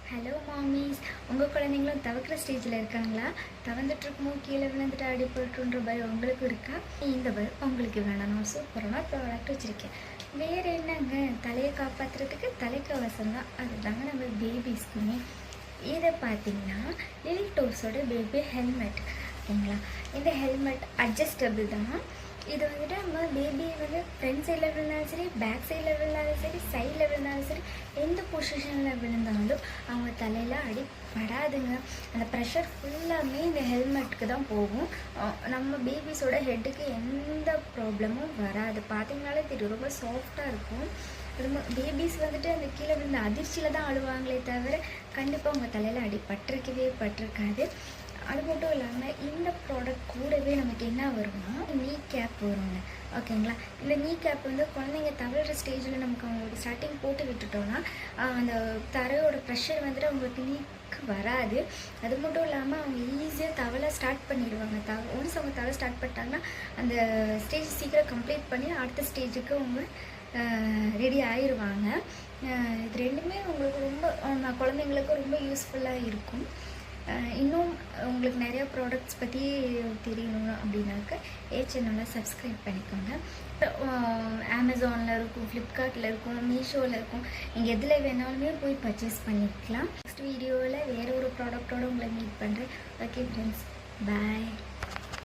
Hello மாமிஸ், உங்கள் குழந்தைங்களும் தவக்கிற ஸ்டேஜில் இருக்காங்களா? தவந்துட்டுருக்குமோ கீழே விழுந்துட்டு அடிபட்டுன்ற பயம் உங்களுக்கு இருக்கா? இந்த பயம் உங்களுக்கு வேணாம். நான் சூப்பரான ப்ராடக்ட் வச்சுருக்கேன். வேறு என்னங்க, தலையை காப்பாற்றுறதுக்கு தலைக்கவசம் தான். அதுதாங்க நம்ம பேபிஸ்க்குமே. இதை பார்த்தீங்கன்னா லிலி டோஸோட பேபி ஹெல்மெட். ஓகேங்களா? இந்த ஹெல்மெட் அட்ஜஸ்டபிள் தான். இது வந்துட்டு நம்ம பேபி வந்து ஃப்ரண்ட் சைடில் விழுந்தாலும் சரி, பேக் சைடில் விழுந்தாலும் சரி, சைடில் விழுந்தாலும் சரி, எந்த பொசிஷனில் விழுந்தாலும் அவங்க தலையில் அடி படாதுங்க. அந்த ப்ரெஷர் ஃபுல்லாமே இந்த ஹெல்மெட்டுக்கு தான் போகும். நம்ம பேபிஸோட ஹெட்டுக்கு எந்த ப்ராப்ளமும் வராது. பார்த்தீங்கனாலே தெரியும், ரொம்ப சாஃப்டாக இருக்கும். ரொம்ப பேபிஸ் வந்துட்டு அந்த கீழே விழுந்த அதிர்ச்சியில் தான் அழுவாங்களே தவிர கண்டிப்பாக உங்கள் தலையில் அடி பட்டிருக்காது. அது மட்டும் இல்லாமல் இந்த ப்ராடக்ட் கூடவே நமக்கு என்ன வரும்னா நீ கேப் வருங்க. ஓகேங்களா? இந்த நீ கேப் வந்து குழந்தைங்க தவறுற ஸ்டேஜில் நமக்கு அவங்களோட ஸ்டார்டிங் போட்டு விட்டுட்டோன்னா அந்த தரையோட ப்ரெஷர் வந்துட்டு அவங்களுக்கு நீக்கு வராது. அது மட்டும் இல்லாமல் அவங்க ஈஸியாக தவளை ஸ்டார்ட் பண்ணிடுவாங்க. ஒன்ஸ் அவங்க தவளை ஸ்டார்ட் பண்ணிட்டாங்கன்னா அந்த ஸ்டேஜ் சீக்கிரம் கம்ப்ளீட் பண்ணி அடுத்த ஸ்டேஜுக்கு அவங்க ரெடி ஆயிடுவாங்க. இது ரெண்டுமே உங்களுக்கு ரொம்ப குழந்தைங்களுக்கு ரொம்ப யூஸ்ஃபுல்லாக இருக்கும். இன்னும் உங்களுக்கு நிறையா ப்ராடக்ட்ஸ் பற்றி தெரியணும் அப்படின்னாக்க சேனலை சப்ஸ்கிரைப் பண்ணிக்கோங்க. அமேசானில் இருக்கும், ஃப்ளிப்கார்ட்டில் இருக்கும், மீஷோவில் இருக்கும். நீங்கள் எதில் வேணாலுமே போய் பர்ச்சேஸ் பண்ணிக்கலாம். நெக்ஸ்ட் வீடியோவில் வேறு ஒரு ப்ராடக்டோடு உங்களை மீட் பண்ணுறேன். ஓகே ஃப்ரெண்ட்ஸ், பாய்.